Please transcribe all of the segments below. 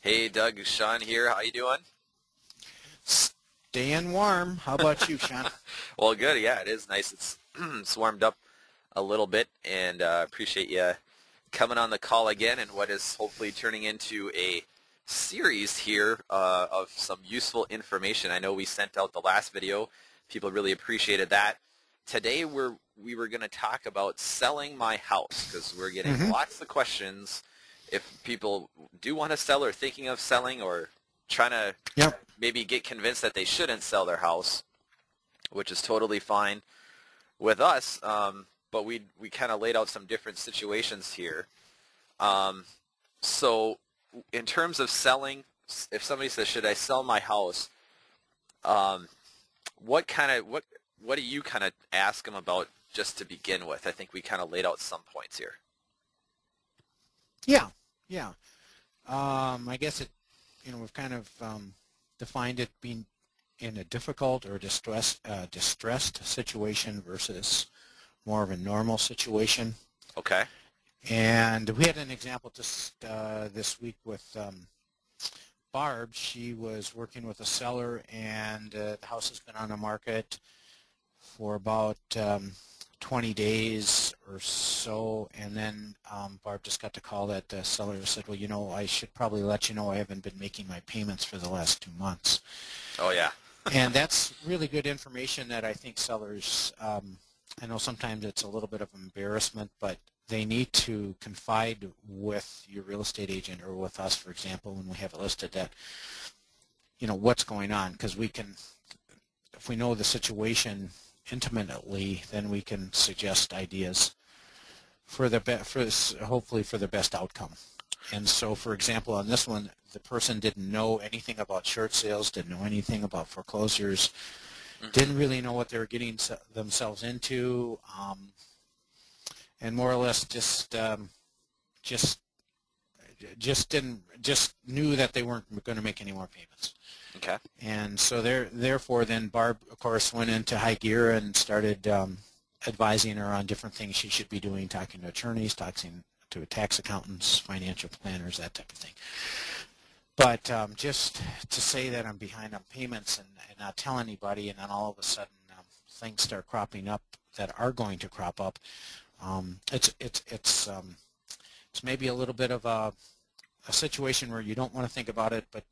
Hey Doug, Sean here. How you doing? Staying warm. How about you, Sean? Well, good. Yeah, it is nice. It's it's warmed up a little bit, and appreciate you coming on the call again, and what is hopefully turning into a series here of some useful information. I know we sent out the last video. People really appreciated that. Today we were going to talk about selling my house because we're getting Hmm. lots of questions if people do want to sell or thinking of selling or trying to Yep. maybe get convinced that they shouldn't sell their house, which is totally fine with us. But we kind of laid out some different situations here. Um, so in terms of selling, if somebody says, "Should I sell my house?" Um, what do you kind of ask them about just to begin with? I think we kind of laid out some points here. Yeah. Yeah. I guess we've kind of defined it being in a difficult or distressed situation versus more of a normal situation. Okay. And we had an example just this week with Barb. She was working with a seller, and the house has been on the market for about 20 days or so, and then Barb just got the call that the seller said, well, I should probably let you know I haven't been making my payments for the last 2 months. Oh yeah. And that's really good information that I think sellers, I know sometimes it's a little bit of embarrassment, but they need to confide with your real estate agent or with us, for example, when we have it listed that, what's going on, because if we know the situation intimately, then we can suggest ideas for hopefully for the best outcome. And so, for example, on this one, the person didn't know anything about short sales, didn't know anything about foreclosures, Hmm. didn't really know what they were getting themselves into, and more or less just just knew that they weren't going to make any more payments. Okay. And so therefore, then Barb, of course, went into high gear and started advising her on different things she should be doing, talking to attorneys, talking to tax accountants, financial planners, that type of thing. But just to say that I'm behind on payments and not tell anybody, and then all of a sudden things start cropping up that are going to crop up, it's maybe a little bit of a situation where you don't want to think about it, but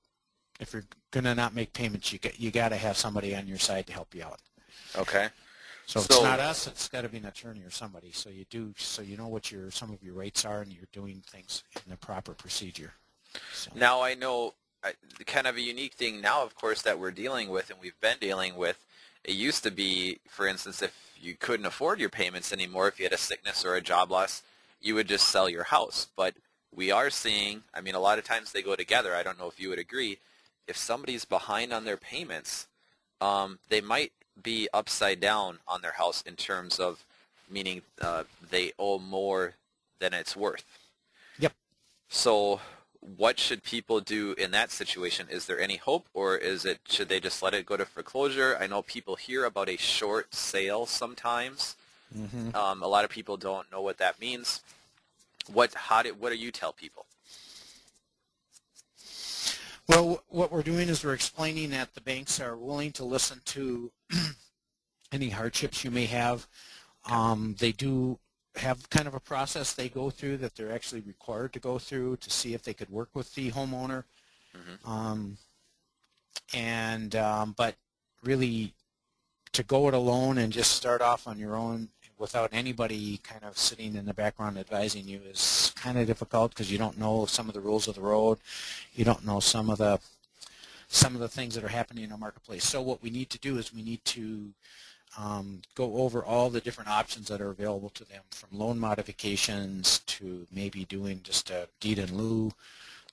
if you're going to not make payments, you got to have somebody on your side to help you out. Okay. So if it's So not us, it's got to be an attorney or somebody. So you know what some of your rates are, and you're doing things in the proper procedure. So now I know kind of a unique thing now, of course, that we're dealing with and we've been dealing with. It used to be, for instance, if you couldn't afford your payments anymore, if you had a sickness or a job loss, you would just sell your house. But we are seeing, I mean, a lot of times they go together. I don't know if you would agree. If somebody's behind on their payments, they might be upside down on their house in terms of meaning they owe more than it's worth. yep. So what should people do in that situation? Is there any hope, or should they just let it go to foreclosure? I know people hear about a short sale sometimes. Hmm. A lot of people don't know what that means. What do you tell people? Well, what we're doing is we're explaining that the banks are willing to listen to any hardships you may have. Okay. They do have kind of a process they go through that they're actually required to go through to see if they could work with the homeowner. Hmm. Um, and but really, to go it alone and just start off on your own without anybody kind of sitting in the background advising you is kind of difficult because you don't know some of the rules of the road. You don't know some of the things that are happening in the marketplace. So what we need to do is we need to go over all the different options that are available to them, from loan modifications to maybe doing just a deed in lieu,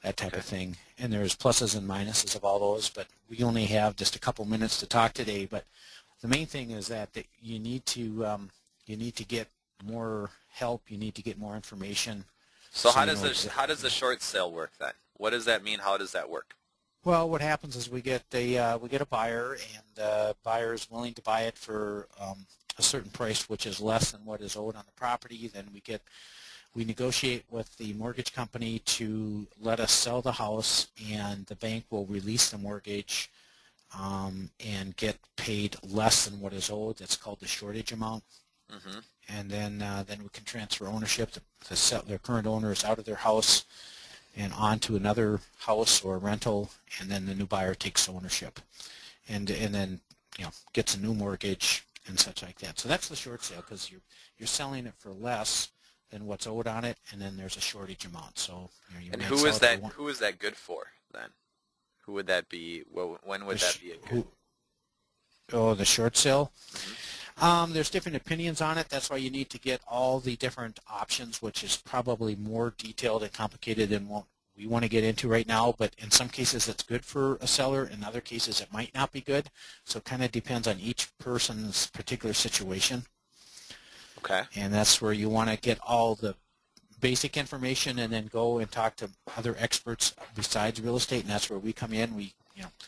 that type Okay. of thing. And there's pluses and minuses of all those, but we only have just a couple minutes to talk today. But the main thing is that you need to get more help. You need to get more information, So so how you does know how does the short sale work then? What does that mean? How does that work? Well, what happens is we get a buyer, and the buyer is willing to buy it for a certain price, which is less than what is owed on the property. Then we get We negotiate with the mortgage company to let us sell the house, and the bank will release the mortgage and get paid less than what is owed. That's called the shortage amount. Mm-hmm. And then we can transfer ownership. Their current owner is out of their house and on to another house or rental, and then the new buyer takes ownership, and then gets a new mortgage and such like that. So that's the short sale, because you're selling it for less than what's owed on it, and then there's a shortage amount. So you And might who sell is it that? for Who is that good for then? Who would that be? When would that be a good? the short sale. Mm-hmm. There's different opinions on it. That's why you need to get all the different options, which is probably more detailed and complicated than what we want to get into right now. But in some cases, it's good for a seller. In other cases, it might not be good. So it kind of depends on each person's particular situation. Okay. And that's where you want to get all the basic information and then go and talk to other experts besides real estate. And that's where we come in. We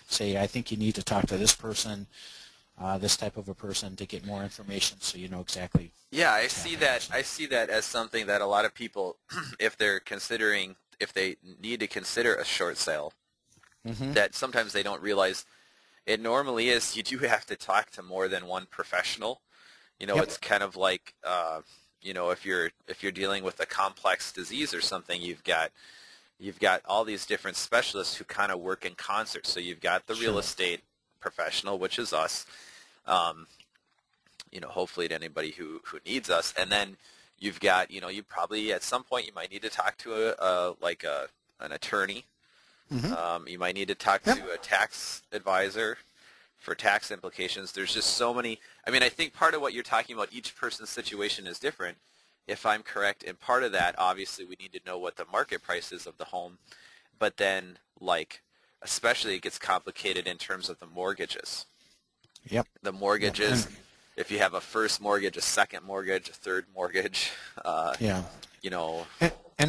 say, I think you need to talk to this person, this type of a person, to get more information, so you know exactly. Yeah, I see that. I see that as something that a lot of people, if they need to consider a short sale, Mm-hmm. that sometimes they don't realize it normally is. You do have to talk to more than one professional. Yep. It's kind of like, if you're dealing with a complex disease or something, you've got all these different specialists who kind of work in concert. So you've got the real estate professional, which is us. Hopefully to anybody who needs us, and then you've got, you probably at some point you might need to talk to an attorney. Mm-hmm. You might need to talk to a tax advisor for tax implications. There's just so many. I mean, I think part of what you're talking about, each person's situation is different, if I'm correct. And part of that, obviously, we need to know what the market price is of the home. But then, especially it gets complicated in terms of the mortgages. Yep. The mortgages, if you have a first mortgage, a second mortgage, a third mortgage. And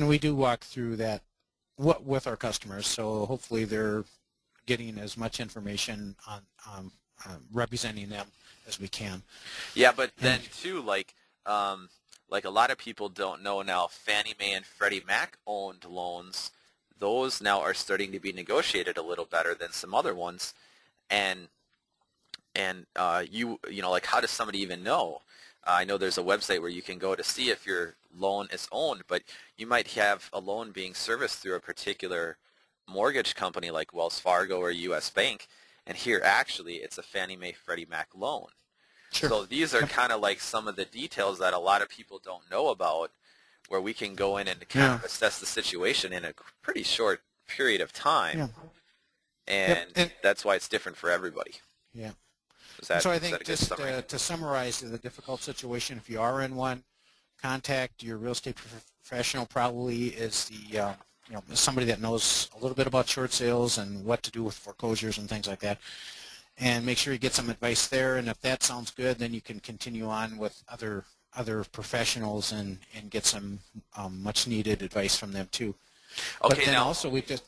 we do walk through that with our customers, so hopefully they're getting as much information on representing them as we can. Yeah, but then too, like a lot of people don't know now, Fannie Mae and Freddie Mac owned loans, those now are starting to be negotiated a little better than some other ones, and how does somebody even know? I know there's a website where you can go to see if your loan is owned, but you might have a loan being serviced through a particular mortgage company like Wells Fargo or U.S. Bank, and here actually it's a Fannie Mae Freddie Mac loan. Sure. So these are kind of like some of the details that a lot of people don't know about, where we can go in and kind of assess the situation in a pretty short period of time, and that's why it's different for everybody. Yeah. So I think just to summarize the difficult situation, if you are in one, contact your real estate professional. Probably is the somebody that knows a little bit about short sales and what to do with foreclosures and things like that, and make sure you get some advice there. And if that sounds good, then you can continue on with other professionals and get some much needed advice from them too. Okay, but then now also we just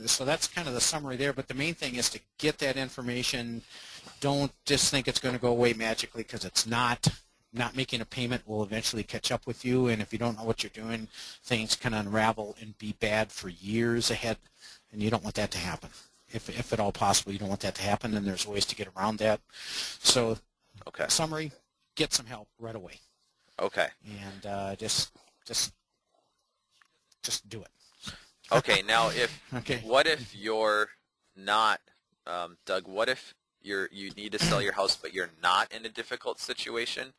so that's kind of the summary there. But the main thing is to get that information. Don't just think it's going to go away magically, because it's not. Not making a payment will eventually catch up with you, and if you don't know what you're doing, things can unravel and be bad for years ahead, and you don't want that to happen. If at all possible, you don't want that to happen, and there's ways to get around that. So, summary: get some help right away. Okay. And just do it. Okay. Now, what if you're not, Doug? What if you need to sell your house, but you're not in a difficult situation?